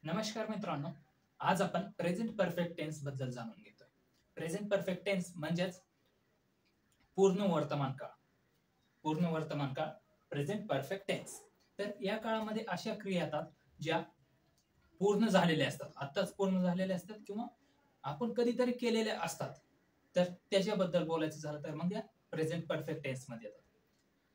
नमस्कार मित्रांनो, आज आपण प्रेझेंट परफेक्ट टेन्स बद्दल जाणून घेतोय. प्रेझेंट परफेक्ट टेन्स म्हणजेच पूर्ण वर्तमान काळ. पूर्ण वर्तमान काळ प्रेझेंट परफेक्ट टेन्स. तर या काळामध्ये अशा क्रिया येतात ज्या पूर्ण झालेल्या असतात, आत्ताच पूर्ण झालेल्या असतात किंवा आपण कधीतरी केलेल्या असतात. तर त्याच्याबद्दल बोलायचं झालं तर मग या प्रेझेंट परफेक्ट टेन्स मध्ये येतात.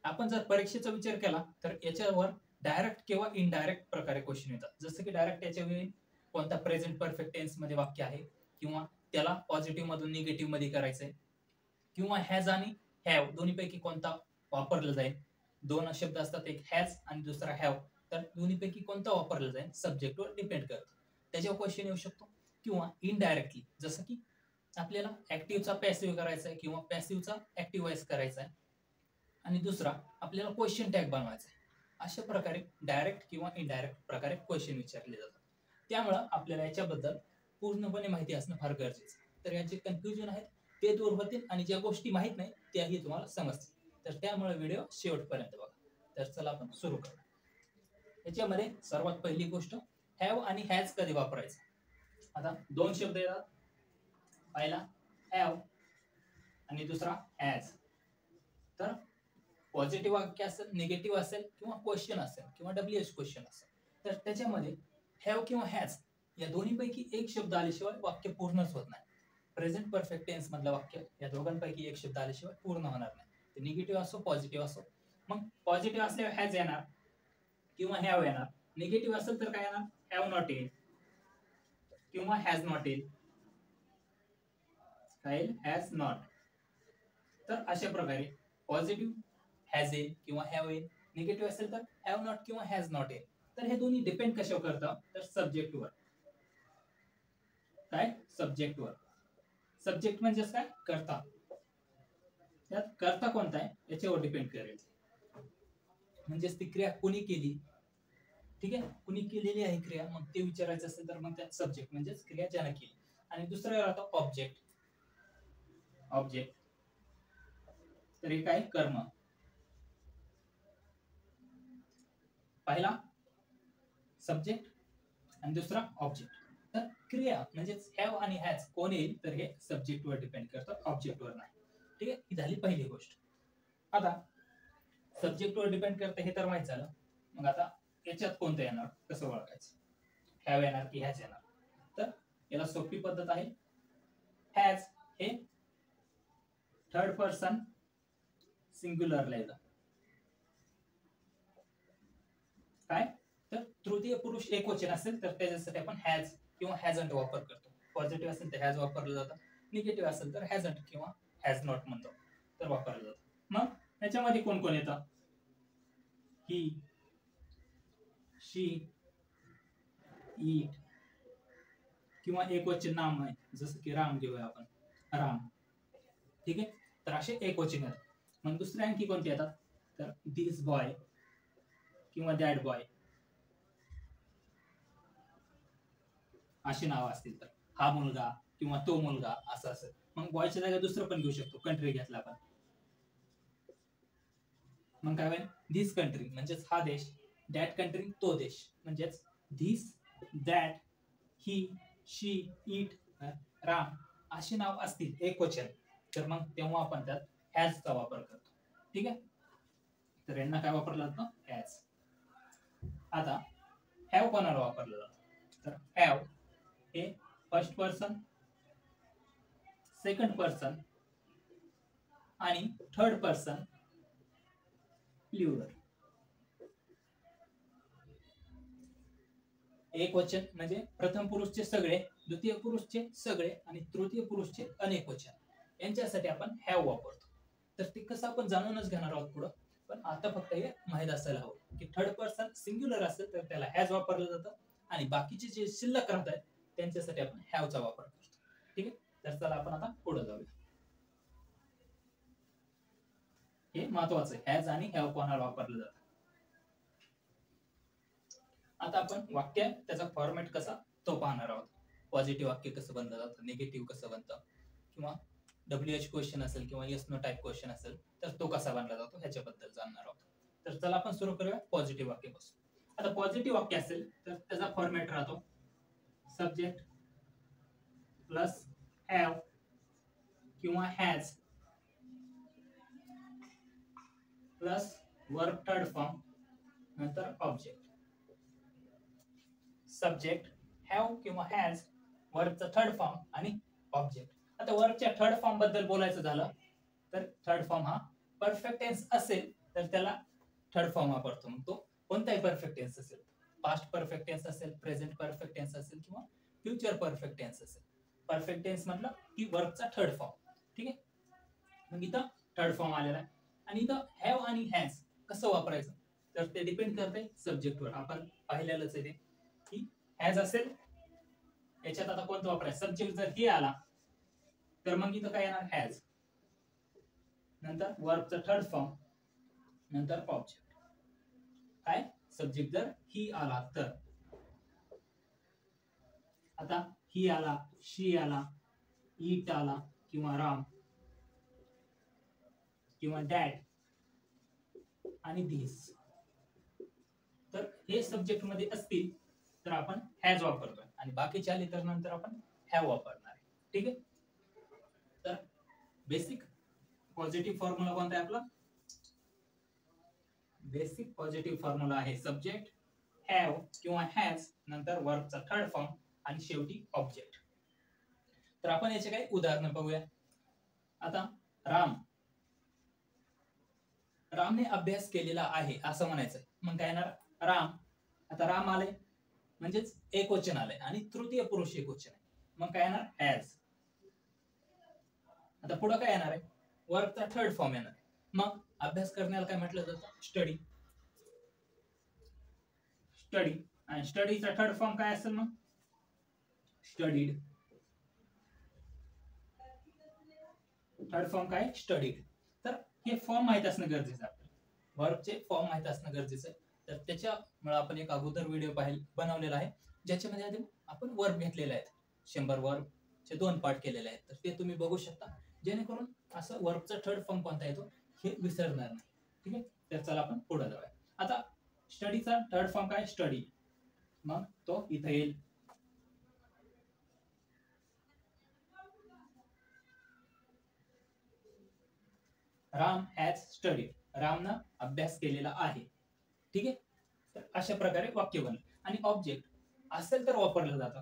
आपण जर परीक्षेचा विचार केला तर याच्यावर डायरेक्ट किंवा इनडायरेक्ट प्रकारे क्वेश्चन येतात. जसं की डायरेक्ट याच्यावेळी कोणता प्रेझेंट परफेक्ट टेन्स मध्ये वाक्य आहे किंवा त्याला पॉझिटिव्ह मधून निगेटिव्ह मध्ये करायचंय किंवा हॅज आणि हॅव दोन्हीपैकी कोणता वापरला जाईल. दोन शब्द असतात, एक हॅज आणि दुसरा हॅव. तर दोन्हीपैकी कोणता वापरला जाईल सब्जेक्टवर डिपेंड करतं. त्याच्यावर क्वेश्चन येऊ शकतो. किंवा इनडायरेक्टली जसं की आपल्याला ऍक्टिव्हचा पॅसिव्ह करायचा आहे किंवा पॅसिव्हचा ऍक्टिव्हाइज करायचा आहे आणि दुसरा आपल्याला क्वेश्चन टॅग बनवायचा आहे. अशा प्रकारे डायरेक्ट किंवा इनडायरेक्ट प्रकारे क्वेश्चन विचारले जातात. त्यामुळं आपल्याला याच्याबद्दल पूर्णपणे माहिती असणं फार गरजेचं आहे. तर याचे कन्फ्युजन आहेत ते दूर होतील आणि ज्या गोष्टी माहित नाही त्याही तुम्हाला समजतील. तर त्यामुळे व्हिडिओ शेवटपर्यंत बघा. तर चला आपण सुरू करू. याच्यामध्ये सर्वात पहिली गोष्ट हॅव आणि हॅज कधी वापरायचं. आता दोन शब्द येतात, पहिला हॅव आणि दुसरा हॅज. तर पॉझिटिव्ह वाक्य असेल, निगेटिव्ह असेल किंवा क्वेश्चन असेल किंवा डब्ल्यूएच क्वेश्चन असेल तर त्याच्यामध्ये हॅव किंवा हॅज या दोन्हीपैकी एक शब्द आल्याशिवाय वाक्य पूर्णच होत नाही. प्रेझेंट परफेक्ट टेन्स मधलं वाक्य या दोघांपैकी एक शब्द आल्याशिवाय पूर्ण होणार नाही. ते निगेटिव्ह असो पॉझिटिव्ह असो. मग पॉझिटिव्ह असल्यावर हॅज येणार किंवा हॅव येणार. निगेटिव्ह असेल तर काय येणार, हॅव नॉट येईल किंवा हॅज नॉट येईल. काय हॅज नॉट. तर अशा प्रकारे पॉझिटिव्ह हॅज येईल किंवा हॅव येईल. निगेटिव्ह असेल तर हॅव नॉट किंवा हॅज नॉट येईल. तर हे दोन्ही डिपेंड कशावर करतं, तर सब्जेक्टवर. काय सब्जेक्टवर. सब्जेक्ट म्हणजेच काय, कर्ता. त्यात कर्ता कोणता आहे याच्यावर डिपेंड करेल. म्हणजेच ती क्रिया कोणी केली, ठीक आहे, कुणी केलेली आहे क्रिया, मग ते विचारायचं असेल तर मग त्यात सब्जेक्ट म्हणजेच क्रिया ज्याने केली. आणि दुसरं राहतं ऑब्जेक्ट. ऑब्जेक्ट तर हे काय, कर्म. पहिला सब्जेक्ट आणि दुसरा ऑब्जेक्ट. तर क्रिया म्हणजेच हॅव आणि हॅज कोण येईल तर हे सब्जेक्टवर डिपेंड करतं, ऑब्जेक्टवर नाही. ठीक आहे, ही झाली पहिली गोष्ट. आता सब्जेक्टवर डिपेंड करतं हे तर माहित झालं. मग आता याच्यात कोणतं येणार, कसं ओळखायचं, हॅव येणार की हॅज येणार. तर याला सोपी पद्धत आहे. हॅज हे थर्ड पर्सन सिंग्युलरला येतं. काय, तर तृतीय पुरुष एकवचन असेल तर त्याच्यासाठी आपण हॅज किंवा हॅजंट वापर करतो. पॉझिटिव्ह असेल तर हॅज वापरलं जातं, निगेटिव्ह असेल तर हॅजंट किंवा हॅज नॉट म्हणतो तर वापरलं जातं. मग याच्यामध्ये कोण कोण येतं, ही, शी, इट किंवा एकवचन नाम आहे जसं की राम घेऊया आपण, राम. ठीक आहे, तर असे एकवचन येतात. मग दुसरे आणखी कोणते येतात, तर दिस बॉय किंवा दॅट बॉय अशी नावं असतील तर हा मुलगा किंवा तो मुलगा असं असेल. मग बॉयच्या जागा दुसरं पण घेऊ शकतो, कंट्री घेतला आपण. मग काय होईल, धिस कंट्री म्हणजेच हा देश, दॅट कंट्री तो देश. म्हणजेच this, that, he, she, it, Ram अशी नाव असतील एकवचन तर मग तेव्हा आपण त्यात हॅजचा वापर करतो. ठीक आहे, तर यांना काय वापरलं जातं, हॅज. आता हॅव कोणाला वापरलं जातं, तर हॅव हे फर्स्ट पर्सन, सेकंड पर्सन आणि थर्ड पर्सन प्ल्युरल. एक वचन म्हणजे प्रथम पुरुषचे सगळे, द्वितीय पुरुषचे सगळे आणि तृतीय पुरुषचे अनेक वचन, यांच्यासाठी आपण हॅव वापरतो. तर ते कसं आपण जाणूनच घेणार आहोत पुढं. पण आता फक्त हे माहीत असायला हवं की थर्ड पर्सन सिंग्युलर असेल तर त्याला हॅज वापरलं जातं आणि बाकीचे जे शिल्लक राहत आहेत त्यांच्यासाठी आपण हॅवचा वापर करतो. ठीक आहे, तर चला आपण आता पुढे जाऊया. हे महत्वाचं आहे, हॅज आणि हॅव कोणाला वापरलं जातं. आता आपण वाक्य त्याचा फॉर्मॅट कसा तो पाहणार आहोत. पॉझिटिव्ह वाक्य कसं बनलं जातं, निगेटिव्ह कसं बनतं किंवा डब्ल्यूएच क्वेश्चन असेल किंवा येस नो टाईप क्वेश्चन असेल तर तो कसा बनला जातो ह्याच्याबद्दल जाणणार आहोत. तर चला आपण सुरू करूया पॉझिटिव्ह वाक्यापासून. आता पॉझिटिव्ह वाक्य असेल तर त्याचा फॉर्मॅट राहतो सब्जेक्ट प्लस हॅव किंवा has plus verb third form नंतर ऑब्जेक्ट. सब्जेक्ट, हॅव किंवा हॅज, वर्बचा थर्ड फॉर्म आणि ऑब्जेक्ट. आता वर्बच्या थर्ड फॉर्म बद्दल बोलायचं झालं तर थर्ड फॉर्म हा परफेक्ट टेन्स असेल तर त्याला थर्ड फॉर्म वापरतो. मग तो कोणताही परफेक्ट टेन्स असेल, पास्ट परफेक्ट टेन्स असेल, प्रेझेंट परफेक्ट टेन्स असेल किंवा फ्युचर परफेक्ट टेन्स असेल. परफेक्ट टेन्स म्हटलं की वर्बचा थर्ड फॉर्म. ठीक आहे. मग इथं थर्ड फॉर्म आलेला आहे आणि इथं हॅव आणि हॅज कसं वापरायचं तर ते डिपेंड करते सब्जेक्टवर. आपण पाहिलेलंच आहे ते की हॅज असेल याच्यात आता कोणतं वापरायचं, सब्जेक्ट जर हे आला तर मग इथं काय येणार हॅज, नंतर वर्बचा थर्ड फॉर्म नंतर ऑब्जेक्ट. काय सब्जेक्ट जर ही आला तर, आता ही आला, शी आला, इट आला किंवा राम किंवा डॅड आणि धिस, तर हे सब्जेक्ट मध्ये असतील तर आपण हॅज वापरतोय आणि बाकीचे आले तर नंतर आपण हॅव वापरणार आहे. ठीक आहे. तर बेसिक पॉझिटिव्ह फॉर्म्युला कोणता आहे आपला, बेसिक पॉझिटिव्ह फॉर्म्युला आहे सब्जेक्ट, हॅव किंवा हॅज नंतर वर्बचा थर्ड फॉर्म आणि शेवटी ऑब्जेक्ट. तर आपण याचे काही उदाहरणं बघूया. आता रामने अभ्यास केलेला आहे असं म्हणायचं. मग काय येणार राम. आता राम आले म्हणजेच एकवचन आलंय आणि तृतीय पुरुष एकवचन आहे. मग काय येणार हॅज. आता पुढे काय येणार आहे वर्बचा थर्ड फॉर्म येणार. मग अभ्यास करण्याला काय म्हटलं जातं स्टडी. स्टडी आणि स्टडीचा थर्ड फॉर्म काय असेल मग स्टडीड. थर्ड फॉर्म काय स्टडीड. तर हे फॉर्म माहित असणं गरजेचं आहे. वर्बचे फॉर्म माहित असणं गरजेचं आहे. तर त्याच्यामुळे आपण एक अगोदर व्हिडिओ बनवलेला आहे ज्याच्यामध्ये आधी आपण वर्ब घेतलेले आहेत. 100 वर्बचे 2 पार्ट केलेले आहेत. तर ते तुम्ही बघू शकता जेणेकरून असं वर्बचा थर्ड फॉर्म कोणता येतो हे विसरणार नाही. ठीक आहे. तर चला आपण पुढे जाऊया. आता स्टडीचा थर्ड फॉर्म काय स्टडी. मग तो इथे येईल. Ram has studied. रामनं अभ्यास केलेला आहे. ठीक आहे. तर अशा प्रकारे वाक्य बनलं. आणि ऑब्जेक्ट असेल तर वापरलं जातं.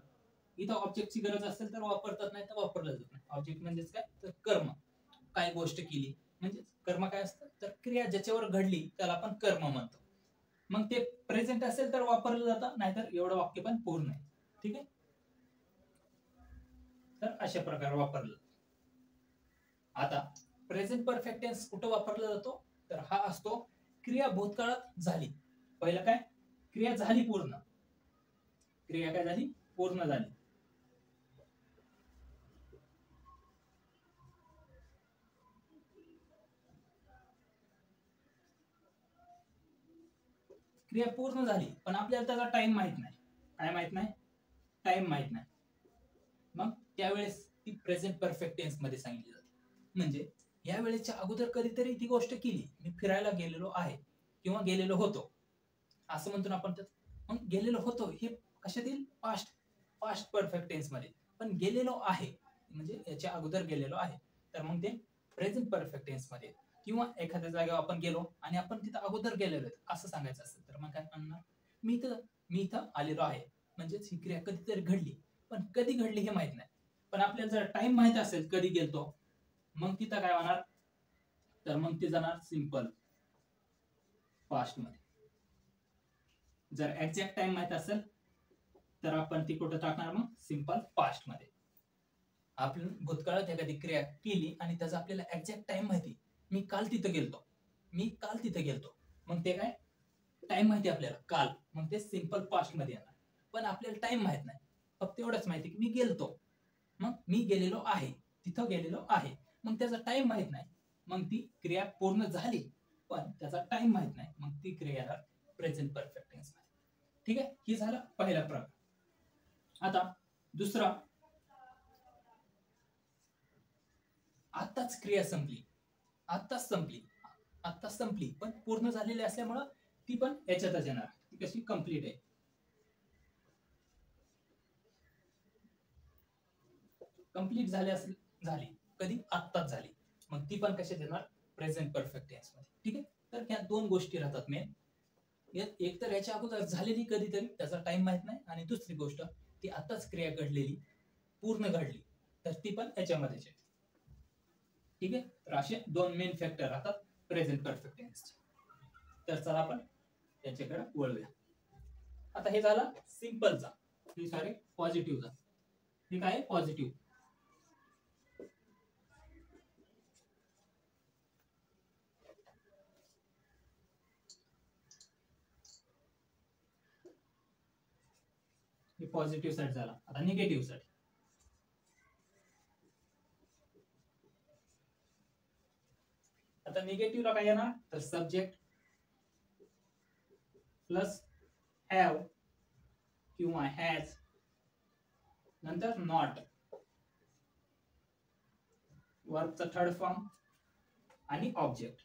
इथं ऑब्जेक्टची गरज असेल तर वापरतात, नाही तर वापरलं जात नाही. ऑब्जेक्ट म्हणजेच काय तर कर्म. काय गोष्ट केली म्हणजे कर्म काय असतं तर क्रिया ज्याच्यावर घडली त्याला आपण कर्म म्हणतो. मग ते प्रेझेंट असेल तर वापरलं जातं, नाहीतर एवढं वाक्य पण पूर्ण आहे. ठीक आहे. तर अशा प्रकारे वापरलं. आता प्रेझेंट परफेक्ट टेन्स कुठं वापरला जातो तर हा असतो क्रिया भूतकाळात झाली. पहिलं काय क्रिया झाली पूर्ण. क्रिया काय झाली पूर्ण झाली. क्रिया पूर्ण झाली पण आपल्याला त्याचा टाइम माहित नाही. काय माहित नाही टाइम माहित नाही. मग त्यावेळेस ती प्रेझेंट परफेक्ट टेन्स मध्ये सांगितली जाते. म्हणजे या वेळेच्या अगोदर कधीतरी ती गोष्ट केली. मी फिरायला गेलेलो आहे किंवा गेलेलो होतो असं म्हणतो आपण. मग गेलेलो होतो हे कशात येईल पास्ट परफेक्ट टेन्स मध्ये. पण गेलेलो आहे म्हणजे याच्या अगोदर गेलेलो आहे तर मग ते प्रेझेंट परफेक्ट टेन्स मध्ये. किंवा एखाद्या जागेवर आपण गेलो आणि आपण तिथं अगोदर गेलेलो असं सांगायचं असेल तर मग काय म्हणणार मी इथं आलेलो आहे. म्हणजेच ही क्रिया कधीतरी घडली पण कधी घडली हे माहित नाही. पण आपल्याला जर टाइम माहित असेल कधी गेलतो मग तिथं काय होणार तर मग ते जाणार सिंपल पास्ट मध्ये. जर एक्झॅक्ट टाइम माहित असेल तर आपण ती कुठं टाकणार मग सिंपल पास्ट मध्ये. आपण भूतकाळात एखादी क्रिया केली आणि त्याचा आपल्याला एक्झॅक्ट टाइम माहिती. मी काल तिथं गेलतो मग ते काय टाइम माहिती आपल्याला काल मग ते सिंपल पास्ट मध्ये येणार. पण आपल्याला टाइम माहित नाही. फक्त एवढंच माहिती की मी गेलतो. मग मी गेलेलो आहे तिथं गेलेलो आहे. मग त्याचा टाइम माहित नाही. मग ती क्रिया पूर्ण झाली पण त्याचा टाइम माहित नाही. मग ती क्रिया प्रेझेंट परफेक्ट टेन्स मध्ये. ठीक आहे. ही झाला पहिला प्रकार. आता दुसरा आत्ताच क्रिया संपली. आत्ताच संपली पण पूर्ण झालेली असल्यामुळं ती पण याच्यातच येणार. ती कशी कंप्लीट आहे. कंप्लीट झाली कधी, आत्ताच झाली, मग ती पण कशात येणार, प्रेझेंट परफेक्ट टेन्स मध्ये. ठीक आहे, तर ह्या दोन गोष्टी राहतात मेन. एक तर याच्या अगोदर झालेली कधीतरी, त्याचा टाइम माहित नाही, आणि दुसरी गोष्ट ती आताच क्रिया घडलेली, पूर्ण घडली, तर ती पण याच्यामध्येच आहे. ठीक आहे, तर असे दोन मेन फॅक्टर राहतात प्रेझेंट परफेक्ट टेन्सचे. तर चला आपण त्याच्याकडे वळूया. आता हे झालं सिंपलचा, सॉरी पॉझिटिव्हचा. हे काय, पॉझिटिव्ह. हे पॉझिटिव्ह साठी झाला. आता निगेटिव्ह साठी. आता निगेटिव्हला काय येणार, तर सब्जेक्ट प्लस हॅव किंवा हॅज, नंतर नॉट, वर्बचा थर्ड फॉर्म आणि ऑब्जेक्ट.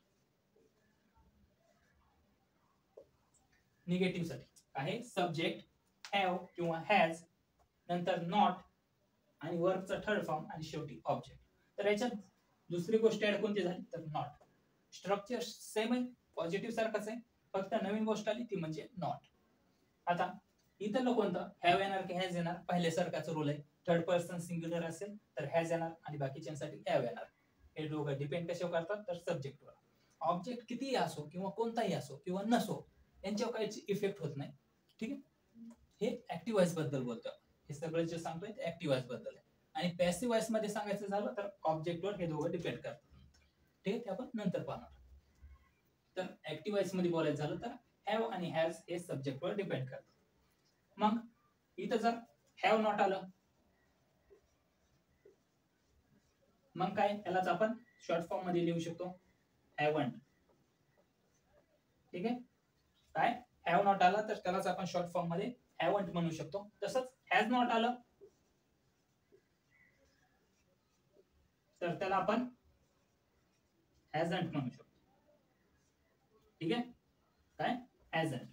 निगेटिव्ह साठी आहे सब्जेक्ट, हॅव किंवा हॅज, नंतर नॉट आणि वर्बचा थर्ड फॉर्म आणि शेवटी ऑब्जेक्ट. तर याच्यात दुसरी गोष्ट ऍड कोणती झाली, तर नॉट. स्ट्रक्चर सेम आहे, पॉझिटिव्ह सारखंच आहे, फक्त नवीन गोष्ट आली ती म्हणजे नॉट. आता इथं कोणतं, हॅव येणार की हॅज येणार, पहिल्यासारखाच रूल आहे. थर्ड पर्सन सिंग्युलर असेल तर हॅज येणार आणि बाकीच्यांसाठी हॅव येणार. हे दोघं डिपेंड कशावर करतात, तर सब्जेक्टवर. ऑब्जेक्ट कितीही असो किंवा कोणताही असो किंवा नसो, यांच्यावर काहीच इफेक्ट होत नाही. ठीक आहे, हे ऍक्टिव्ह वॉइस बद्दल बोलतो. हे सगळं जे सांगतोय ते ऍक्टिव्ह वॉइस बद्दल आहे. आणि पॅसिव्ह वॉइस मध्ये सांगायचं झालं तर ऑब्जेक्टवर हे दोघं डिपेंड करतात. ठीक आहे, ते आपण नंतर पाहणार. तर ऍक्टिव्ह वॉइस मध्ये बोलायचं झालं तर हॅव आणि हॅज हे सब्जेक्टवर डिपेंड करतात. मग इथं जर हॅव नॉट आलं, मग काय, यालाच आपण शॉर्ट फॉर्म मध्ये लिहू शकतो, हॅवंट. ठीक आहे, काय हॅव नॉट आला तर त्यालाच आपण शॉर्ट फॉर्म मध्ये हॅवंट म्हणू शकतो. तसंच हॅज नॉट आलं तर त्याला आपण हॅझंट म्हणू शकतो. ठीक आहे, काय हॅझंट.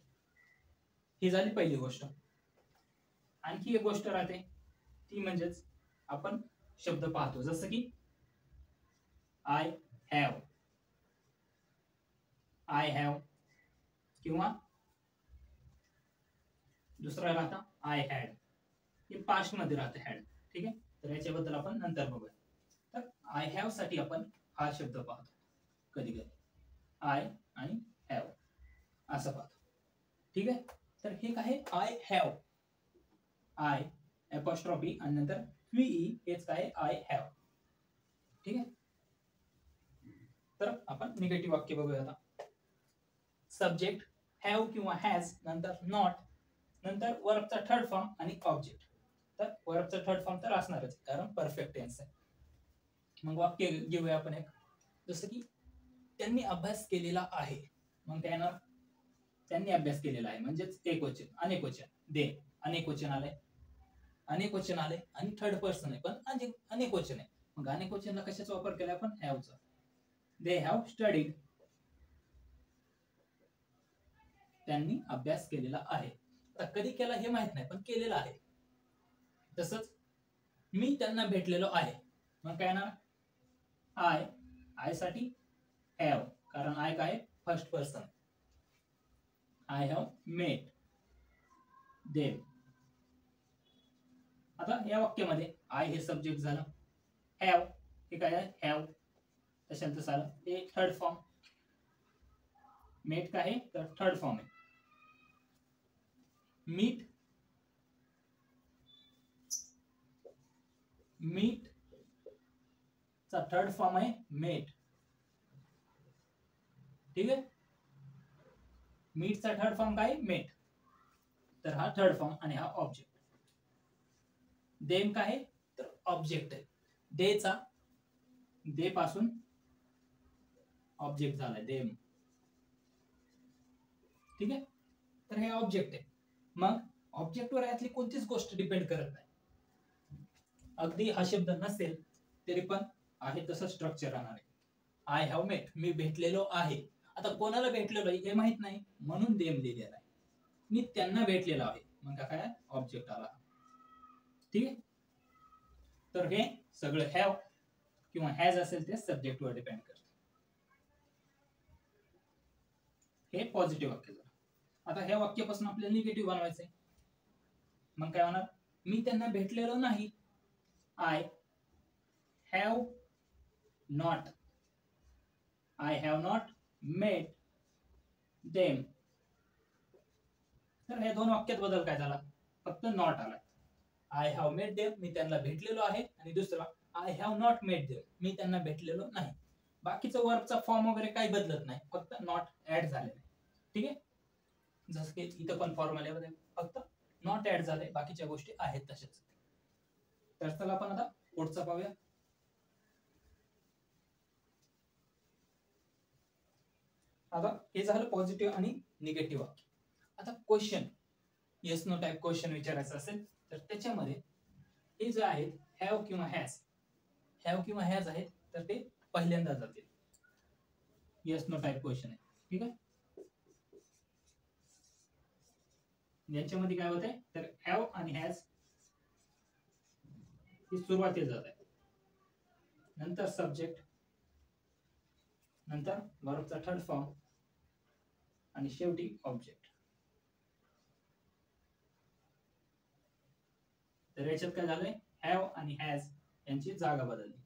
ही झाली पहिली गोष्ट. आणखी एक गोष्ट राहते ती म्हणजेच आपण शब्द पाहतो, जसं की आय हॅव किंवा दुसरा राहता आय हॅड. हे पास्ट मध्ये राहतं हॅड. ठीक आहे, तर याच्याबद्दल आपण नंतर बघूया. तर आय हॅव साठी आपण हा शब्द पाहतो कधी कधी, आय आणि हॅव असं पाहतो. ठीक आहे, तर हे काय, आय हॅव, आय अपॉस्ट्रॉफी आणि नंतर व्हीई, हेच काय आय हॅव. ठीक आहे, तर आपण निगेटिव्ह वाक्य बघूया आता. सब्जेक्ट हॅव किंवा हॅज, नंतर नॉट, नंतर वर्बचा थर्ड फॉर्म आणि ऑब्जेक्ट. तर वर्बचा थर्ड फॉर्म तर असणारच कारण परफेक्ट टेन्स आहे. मग वाक्य घेऊया आपण एक, जसं की त्यांनी अभ्यास केलेला आहे. मग काय येणार, त्यांनी अभ्यास केलेला आहे म्हणजेच एक वचन, अनेक वचन, दे अनेक वचन आलंय, अनेक वचन आले आणि थर्ड पर्सन आहे पण अनेक वचन आहे. मग अनेक वचनला कशाचा वापर केला आपण, हॅवचा. दे हॅव स्टडीड, त्यांनी अभ्यास केलेला आहे. आता कधी केला हे माहित नाही पण केलेला आहे. तसंच मी त्यांना भेटलेलो आहे, मग काय येणार, आय साठी हॅव, कारण आय काय first person, I have met them. आता या वाक्यामध्ये आय हे सब्जेक्ट झालं, हॅव हे काय आहे, हॅव तशांतच आलं, हे थर्ड फॉर्म, मेट काय आहे तर थर्ड फॉर्म आहे. मीट चा थर्ड फॉर्म आहे मेट. ठीक आहे, मीटचा थर्ड फॉर्म काय, मेट, तर हा थर्ड फॉर्म आणि हा ऑब्जेक्ट. देम काय आहे तर ऑब्जेक्ट आहे, दे पासून ऑब्जेक्ट झालाय देम. ठीक आहे, तर हे ऑब्जेक्ट आहे. मग ऑब्जेक्टवर यातली कोणतीच गोष्ट डिपेंड करत नाही. अगदी हा शब्द नसेल तरी पण आहे तसं स्ट्रक्चर राहणार आहे. आय हॅव मेट, मी भेटलेलो आहे. आता कोणाला भेटलेलो आहे हे माहित नाही म्हणून देम लिहिलेला आहे. मी त्यांना भेटलेलो आहे, मग काय ऑब्जेक्ट आला. ठीक आहे, तर हे सगळं हॅव किंवा हॅज असेल ते सब्जेक्ट वर डिपेंड करते. हे पॉझिटिव्ह वाक्य झालं. आता ह्या वाक्यापासून आपल्याला निगेटिव्ह बनवायचंय. मग काय होणार? मी त्यांना भेटलेलो नाही. I have not. I have not met them. तर हे दोन वाक्यात बदल काय झाला? फक्त नॉट आला. आय हॅव मेट देम, मी त्यांना भेटलेलो आहे, आणि दुसरा I have not met them, मी त्यांना भेटलेलो नाही. बाकीचं वर्बचा फॉर्म वगैरे काही बदलत नाही, फक्त नॉट ऍड झालेलं आहे. ठीक आहे, जसं की इथं पण फॉर्म्युल्यामध्ये फक्त नॉट ऍड झाले, बाकीच्या गोष्टी आहेत तशाच. तर चला आपण आता पुढचा पाहूया. आता हे झालं पॉझिटिव्ह आणि निगेटिव्ह वाक्य. आता question, yes no type question विचारायचं असेल तर त्याच्यामध्ये हे जे आहेत हॅव किंवा हॅज, हॅव किंवा हॅज आहेत तर ते पहिल्यांदा जातील. येस नो टाइप क्वेश्चन आहे. ठीक आहे, याच्यामध्ये काय होत आहे तर हॅव आणि हॅज ही सुरुवातीला जात आहे, नंतर सब्जेक्ट, नंतर वर्बचा थर्ड फॉर्म आणि शेवटी ऑब्जेक्ट. तर याच्यात काय झालंय, हॅव आणि हॅज यांची जागा बदलली.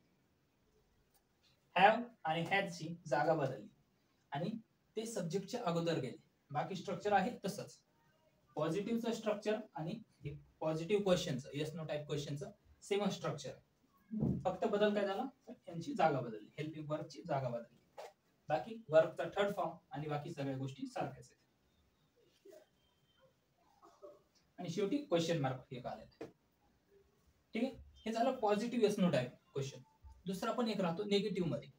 हॅव आणि हॅज ची जागा बदलली आणि ते सब्जेक्टच्या अगोदर गेले. बाकी स्ट्रक्चर आहे तसंच. पॉझिटिव्हचं स्ट्रक्चर आणि पॉझिटिव्ह क्वेश्चनचं, येस नो टाइप क्वेश्चनचं सेम स्ट्रक्चर. फक्त बदल काय झाला तर यांची जागा बदलली, हेल्पिंग वर्बची जागा बदलली. बाकी वर्बचा थर्ड फॉर्म आणि बाकी सगळ्या गोष्टी सारख्याच आहेत. आणि शेवटी क्वेश्चन मार्क एक आलेला. ठीक आहे, हे झालं positive yes no type question. दुसरा पण एक राहतो निगेटिव्ह मध्ये.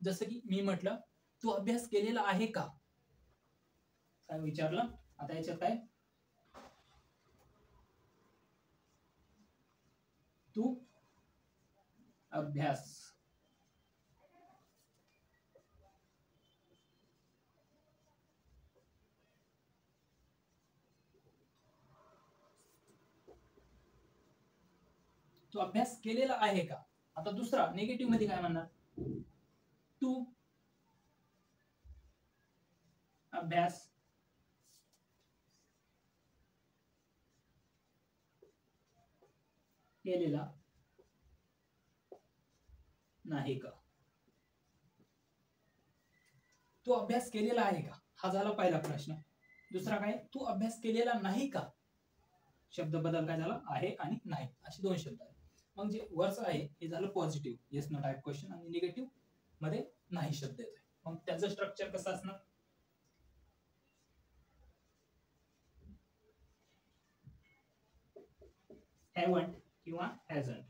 जसं की मी म्हटलं तू अभ्यास केलेला आहे का, काय विचारलं. आता याच्यात काय, तू अभ्यास तू अभ्यास केलेला आहे का. आता दुसरा निगेटिव्ह मध्ये काय म्हणणार, तू अभ्यास केलेला नाही का. तू अभ्यास केलेला आहे का, हा झाला पहिला प्रश्न. दुसरा काय, तू अभ्यास केलेला नाही का. शब्द बदल काय झाला, आहे आणि नाही असे दोन शब्द आहेत. मग जे वर्स आहे हे झालं positive yes no type question, आणि निगेटिव्ह मध्ये नाही शब्द येतोय. मग त्याचं स्ट्रक्चर कसं असणार, हॅवंट किंवा हॅझंट,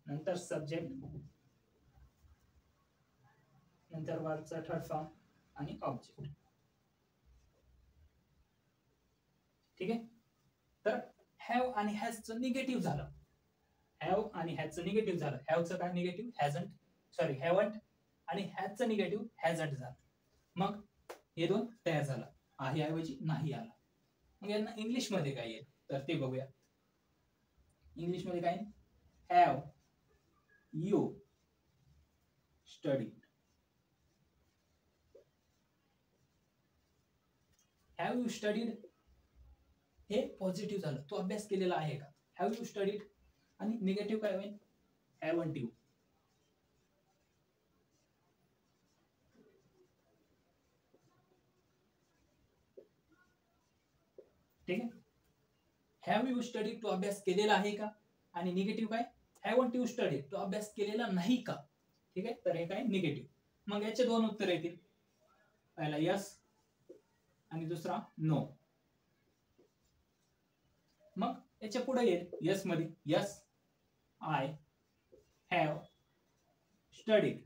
नंतर सब्जेक्ट, नंतर वर्बचा थर्ड फॉर्म आणि ऑब्जेक्ट. ठीक आहे, तर हॅव आणि हॅजचं निगेटिव्ह झालं. हॅव आणि हॅजचं निगेटिव्ह झालं. हॅवचं काय निगेटिव्ह, हॅझंट, सॉरी हॅवंट, आणि हॅजचं निगेटिव्ह हॅझंट झालं. मग हे दोन तयार झाला, आहे ऐवजी नाही आला. मग यांना इंग्लिश मध्ये काय येईल तर ते बघूया. इंग्लिश मध्ये काय, have you studied. Have you studied हे पॉझिटिव्ह झालं, तू अभ्यास केलेला आहे का. हॅव यू स्टडीड, आणि निगेटिव्ह काय होईल, हॅवंट यू. ठीक आहे, हॅव यू स्टडीड तू अभ्यास केलेला आहे का, आणि निगेटिव्ह काय, हॅवंट यू स्टडीड तू अभ्यास केलेला नाही का. ठीक आहे, तर हे काय निगेटिव्ह. मग याचे दोन उत्तर येतील, पहिला यस आणि दुसरा नो. मग याच्या पुढे येईल यस मध्ये, yes I have studied.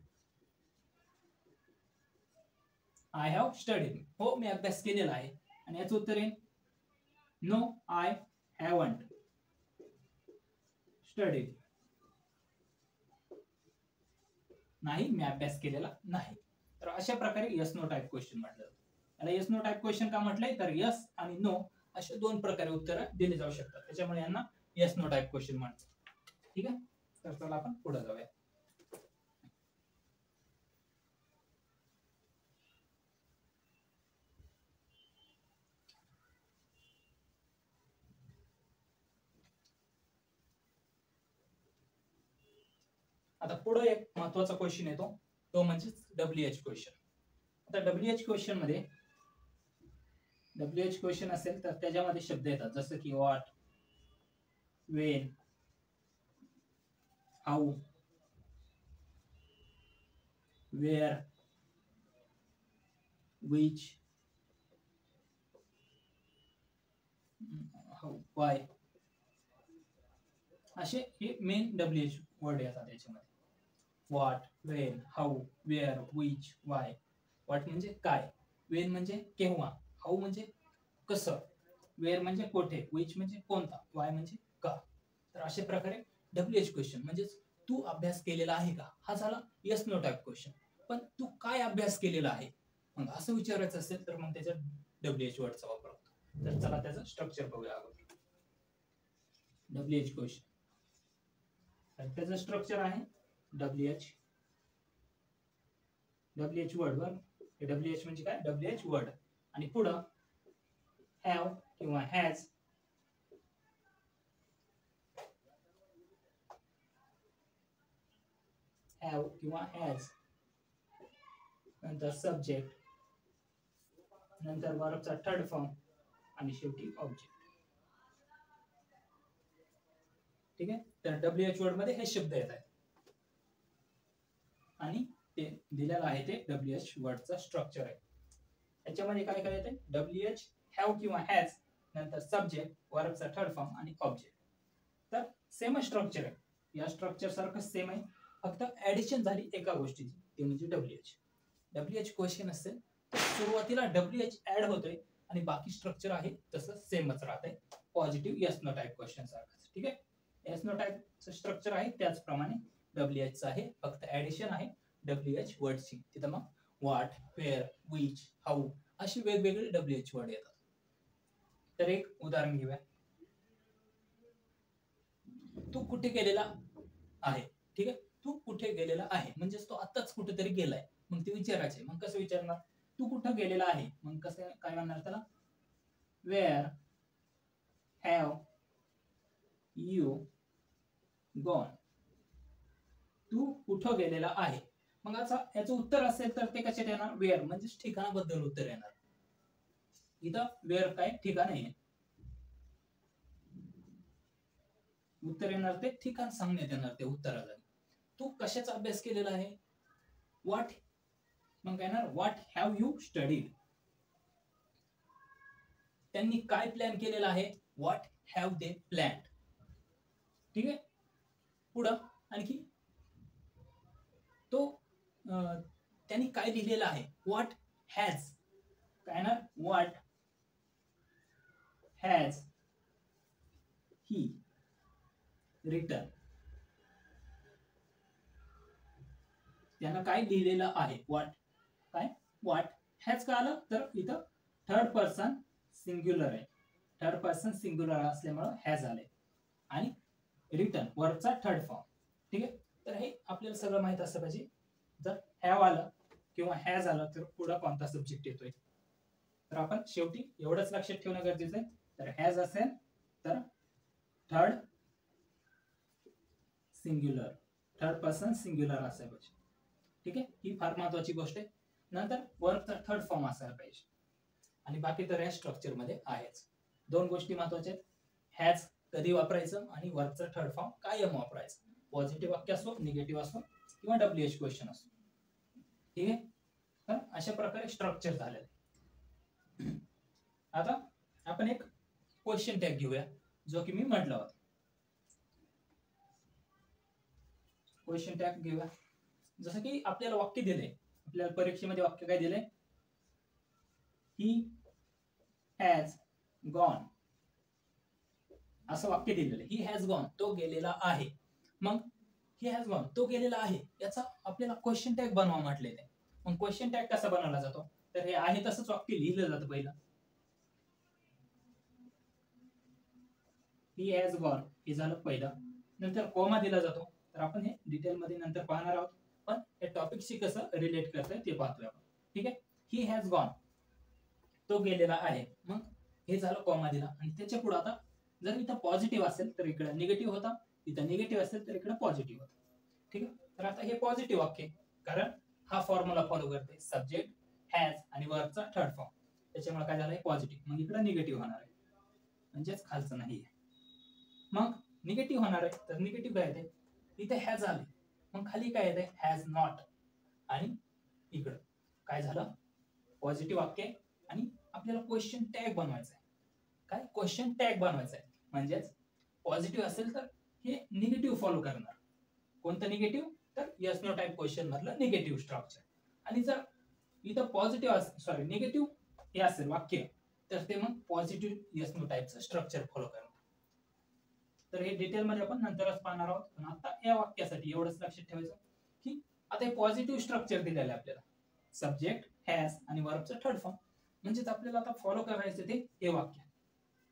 I have studied, हो मी अभ्यास केलेला आहे. आणि याचं उत्तर येईल नो आय हॅवंट स्टडीड, नाही मी अभ्यास केलेला नाही. तर अशा प्रकारे यस नो टाइप क्वेश्चन म्हटलं. याला यस नो टाइप क्वेश्चन का म्हटलंय तर यस आणि नो अशा दोन प्रकारे उत्तर दिली जाऊ शकतात. त्याच्यामुळे यांना येस नो टाइप क्वेश्चन म्हणतात. ठीक आहे, तर चला आपण पुढे जाऊया. आता पुढे एक महत्वाचा क्वेश्चन येतो, तो म्हणजे WH क्वेश्चन. आता WH क्वेश्चन मध्ये WH क्वेश्चन असेल तर त्याच्यामध्ये शब्द येतात जसं की what, when, how, where, which, why, असे हे मेन WH वर्ड येतात याच्यामध्ये. What, when, how, where, which, why. What म्हणजे काय, वेन म्हणजे केव्हा, हाऊ म्हणजे कसं, वेअर म्हणजे कोठे, विच म्हणजे कोणता, वाय म्हणजे का. तर अशा प्रकारे WH क्वेश्चन म्हणजे तू अभ्यास केलेला आहे का, हा झाला येस नो टाइप क्वेश्चन. पण तू काय अभ्यास केलेला आहे मग असं विचारायचं असेल तर मग त्याच्यात WH वर्डचा वापर होतो. तर चला त्याचं स्ट्रक्चर बघूया अगोदर. WH क्वेश्चन त्याचं स्ट्रक्चर आहे WH वर्ड वर. WH म्हणजे काय, WH वर्ड आणि पुढं हॅव किंवा हॅज, हॅव किंवा हॅज, नंतर सब्जेक्ट, नंतर वर्बचा थर्ड फॉर्म आणि शेवटी ऑब्जेक्ट. ठीक आहे, तर WH वर्ड मध्ये हे शब्द येत आहेत आणि ते दिलेलं आहे ते WH वर्डचा स्ट्रक्चर आहे. याच्यामध्ये काय काय येते, WH, हॅव किंवा हॅज, नंतर सब्जेक्ट, वर्बचा थर्ड फॉर्म आणि ऑब्जेक्ट. तर सेम स्ट्रक्चर आहे, या स्ट्रक्चर सारखं सेम आहे, फक्त ऍडिशन झाली एका गोष्टीची, ते म्हणजे WH क्वेश्चन असेल तर सुरुवातीला WH ऍड होतोय आणि बाकी स्ट्रक्चर आहे तसं सेमच राहतंय, positive yes no type question सारखं. ठीक आहे, येस नो टाइपचं स्ट्रक्चर आहे त्याचप्रमाणे WH आहे, फक्त ऍडिशन आहे WH वर्डची. तिथं मग व्हॉट, वेअर, विच, हाऊ अशी वेगवेगळे WH वर्ड येतात. तर एक उदाहरण घेऊया. तू कुठे गेलेला आहे, ठीक आहे, तू कुठे गेलेला आहे म्हणजेच तो आत्ताच कुठेतरी गेलाय, मग ते विचारायचे. मग कसं विचारणार, तू कुठं गेलेला आहे, मग कसं काय म्हणणार त्याला, वेअर हॅव यू गॉन. तू कुठं गेलेला आहे. मग याचं उत्तर असेल तर ते कशात येणार, वेअर म्हणजेच ठिकाणाबद्दल उत्तर येणार. इथं वेअर काय ठिकाण आहे, उत्तर येणार ते ठिकाण सांगण्यात येणार ते उत्तराला. तू कशाचा अभ्यास केलेला आहे, व्हॉट, मग काय येणार, व्हॉट हॅव यू स्टडीड. त्यांनी काय प्लॅन केलेला आहे, व्हॉट हॅव दे प्लॅन्ड. ठीक आहे, पुढं आणखी तो त्यांनी काय लिहिलेलं आहे, व्हॉट हॅज, काय येणार, व्हॉट हॅज ही रिटन. त्यांना काय लिहिलेलं आहे, व्हॉट, काय व्हॉट हॅज का आलं तर इथं थर्ड पर्सन सिंग्युलर आहे, थर्ड पर्सन सिंग्युलर असल्यामुळे हॅज आले आणि रिटन वर्बचा थर्ड फॉर्म. ठीक आहे, तर हे आपल्याला सगळं माहित असलं पाहिजे. जर हॅव आलं किंवा हॅज आलं तर पुढे कोणता सब्जेक्ट येतोय, तर आपण शेवटी एवढंच लक्षात ठेवणं गरजेचं आहे. तर हॅज असेल तर third singular, third person singular असायला पाहिजे. ठीक आहे, ही फार महत्वाची गोष्ट आहे. नंतर वर्बचा थर्ड फॉर्म असायला पाहिजे आणि बाकी तर या स्ट्रक्चर मध्ये आहेच. दोन गोष्टी महत्वाच्या आहेत, हॅज कधी वापरायचं आणि वर्बचा थर्ड फॉर्म कायम वापरायचं, पॉझिटिव्ह वाक्य असो, निगेटिव्ह असो किंवा WH क्वेश्चन असो. ठीक आहे, तर अशा प्रकारे स्ट्रक्चर झालेलं. आता आपण एक क्वेश्चन टॅग घेऊया जो की मी म्हटला होता. क्वेश्चन टॅग घेऊया, जसं की आपल्याला वाक्य दिले, आपल्याला परीक्षेमध्ये वाक्य काय दिले, ही हॅज गॉन असं वाक्य दिलेलं. ही हॅज गॉन, तो गेलेला आहे. मग ही हॅज गॉन, तो गेलेला आहे, याचा आपल्याला क्वेश्चन टॅग बनवा म्हटलेलं आहे. मग क्वेश्चन टॅग कसा बनवला जातो, तर हे आहे तसंच वाक्य लिहिलं जातं पहिलं. ही हॅज गॉन हे झालं पहिलं. नंतर कॉमा दिला जातो, तर आपण हे डिटेल मध्ये नंतर पाहणार आहोत, पण हे टॉपिकशी कसं रिलेट करतंय ते पाहतोय आपण. ठीक आहे, ही हॅज गॉन तो गेलेला आहे. मग हे झालं कॉमा दिला, आणि त्याच्या पुढे आता जर इथं पॉझिटिव्ह असेल तर इकडे निगेटिव्ह होता, इथं निगेटिव्ह असेल तर इकडे पॉझिटिव्ह होता. ठीक आहे, तर आता हे पॉझिटिव्ह वाक्य, कारण हा फॉर्म्युला फॉलो करते, सब्जेक्ट हॅज आणि वर्बचा थर्ड फॉर्म, त्याच्यामुळे काय झालं पॉझिटिव्ह. मग इकडे निगेटिव्ह होणार आहे, म्हणजेच खालचं नाही. मग निगेटिव्ह होणार आहे, तर निगेटिव्ह काय येते, इथे हॅज आले, मग खाली काय येते हॅज नॉट, आणि इकडं काय झालं पॉझिटिव्ह वाक्य. आणि आपल्याला क्वेश्चन टॅग बनवायचा आहे. काय क्वेश्चन टॅग बनवायचा आहे, म्हणजेच पॉझिटिव्ह असेल तर हे निगेटिव्ह फॉलो करणार. कोणतं निगेटिव्ह, तर यस नो टाइप क्वेश्चन मधलं निगेटिव्ह स्ट्रक्चर. आणि जर इथं पॉझिटिव्ह निगेटिव्ह हे असेल वाक्य, तर ते मग पॉझिटिव्ह यस नो टाइपचं स्ट्रक्चर फॉलो करणार. तर हे डिटेल मध्ये आपण नंतरच पाहणार आहोत, पण आता या वाक्यासाठी एवढंच लक्षात ठेवायचं की आता हे पॉझिटिव्ह स्ट्रक्चर दिलेलं आहे आपल्याला, सब्जेक्ट हॅज आणि वर्बचं थर्ड फॉर्म. म्हणजेच आपल्याला आता फॉलो करायचं ते हे वाक्य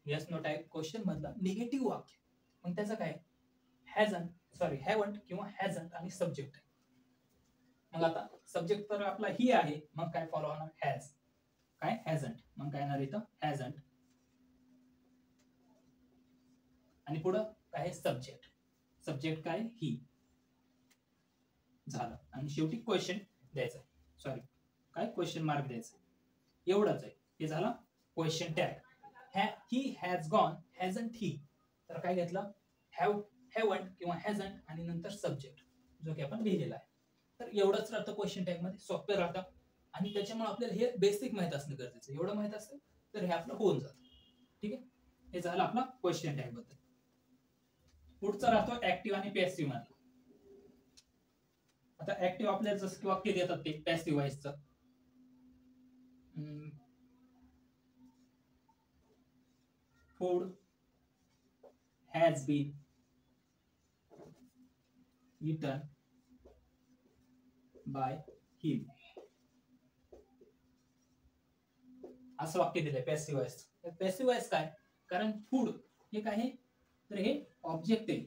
यस नो टाइप क्वेश्चन मधलं निगेटिव्ह वाक्य. मग त्याचं काय हॅवंट किंवा हॅझंट आणि सब्जेक्ट. मग आता सब्जेक्ट तर आपला ही आहे, मग काय फॉलो होणार हॅज, काय हॅझंट, मग काय येणार इथं हॅझंट, आणि पुढं काय सब्जेक्ट, सब्जेक्ट काय ही झालं, आणि शेवटी क्वेश्चन द्यायचं, काय क्वेश्चन मार्क द्यायचं, एवढंच आहे. हे झालं question tag. He has gone hasn't he, तर काय घेतलं हॅवंट किंवा हॅझंट आणि नंतर सब्जेक्ट जो की आपण लिहिलेला आहे. तर एवढंच राहतं क्वेश्चन टॅग मध्ये, सोपे राहतं, आणि त्याच्यामुळे आपल्याला हे बेसिक माहित असणं गरजेचं. एवढं माहित असेल तर हे आपलं होऊन जातं. ठीक आहे, हे झालं आपला क्वेश्चन टॅग बद्दल. पुढचा राहतो ऍक्टिव्ह आणि पॅसिव्ह मध्ये. आता ऍक्टिव्ह आपल्याला जसं की वाक्य देतात ते पॅसिव्ह व्हॉइसचं, food has been eaten by him, असं वाक्य दिलंय पॅसिव्ह वॉइस. पॅसिव्ह वॉइस काय, कारण फूड हे काय आहे, तर हे ऑब्जेक्ट आहे,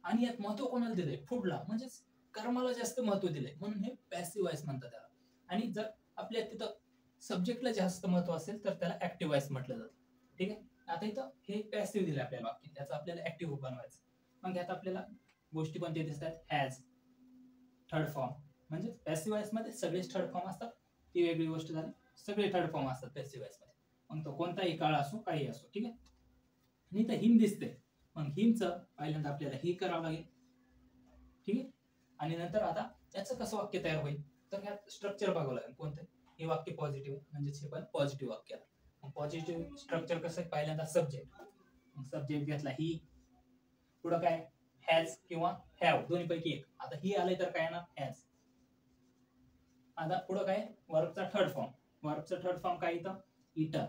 आणि यात महत्व कोणाला दिलंय फूडला, म्हणजेच कर्माला जास्त महत्व दिलंय, म्हणून हे पॅसिव्ह वॉइस म्हणतात त्याला. आणि जर आपल्या तिथं सब्जेक्टला जास्त महत्व असेल तर त्याला ऍक्टिव्ह वॉइस म्हटलं जातं. ठीक आहे, आता इथं हे पॅसिव्ह दिलंय आपल्याला वाक्य, त्याचं आपल्याला ऍक्टिव्ह बनवायचं. मग यात आपल्याला गोष्टी कोणत्या दिसतात, हॅज थर्ड फॉर्म, म्हणजे पॅसिव्ह वॉइस मध्ये सगळेच थर्ड फॉर्म असतात, ती वेगळी गोष्ट झाली, सगळे थर्ड फॉर्म असतात पॅसिव्ह वॉइस मध्ये, मग तो कोणताही काळ असो काही असो. ठीक आहे, आणि इथं हिम दिसते, मग हिमचं पहिल्यांदा आपल्याला ही करावं लागेल. ठीक आहे, आणि नंतर आता याचं कसं वाक्य तयार होईल, तर यात स्ट्रक्चर बघावं लागेल कोणतं. हे वाक्य पॉझिटिव्ह, म्हणजे हे पण पॉझिटिव्ह वाक्य. पॉझिटिव्ह स्ट्रक्चर कसं आहे, पहिल्यांदा सब्जेक्ट घेतला ही, पुढं काय हॅज किंवा हॅव दोन्ही पैकी एक. आता ही आलंय तर काय येणार हॅज. आता पुढं काय वर्बचा थर्ड फॉर्म काय इथं इटन,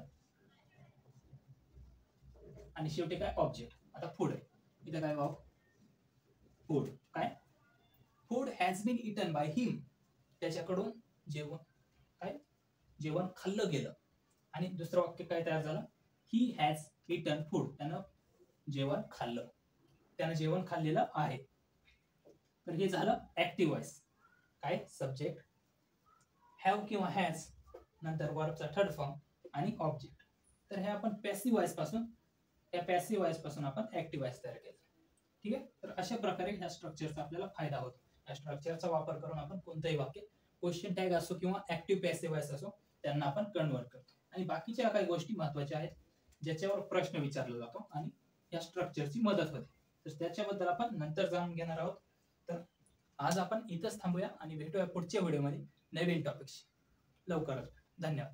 आणि शेवटी काय ऑब्जेक्ट. आता फूड आहे, इथं काय फूड, काय food has been eaten by him, त्याच्याकडून जेवण खाल्लं गेलं. आणि दुसरं वाक्य काय तयार झालं, ही हॅज इटन फूड, त्यानं जेवण खाल्लं, त्यानं जेवण खाल्लेलं आहे. तर हे झालं ऍक्टिव्ह वॉइस, काय सब्जेक्ट हॅव किंवा हॅज, नंतर वर्बचा थर्ड फॉर्म आणि ऑब्जेक्ट. तर हे आपण पॅसिव्ह वॉइस पासून आपण ऍक्टिव्ह वॉइस तयार केलं. ठीक आहे, तर अशा प्रकारे ह्या स्ट्रक्चरचा आपल्याला फायदा होतो. या स्ट्रक्चरचा वापर करून आपण कोणतंही वाक्य क्वेश्चन टॅग असो किंवा ऍक्टिव्ह पॅसिव्ह वॉइस असो त्यांना आपण कन्वर्ट करतो. आणि बाकीच्या काही गोष्टी महत्त्वाच्या आहेत ज्याच्यावर प्रश्न विचारला जातो आणि या स्ट्रक्चरची मदत होते, तर त्याच्याबद्दल आपण नंतर जाणून घेणार आहोत. तर आज आपण इथंच थांबूया आणि भेटूया पुढच्या व्हिडिओमध्ये नवीन टॉपिकशी लवकरच. धन्यवाद.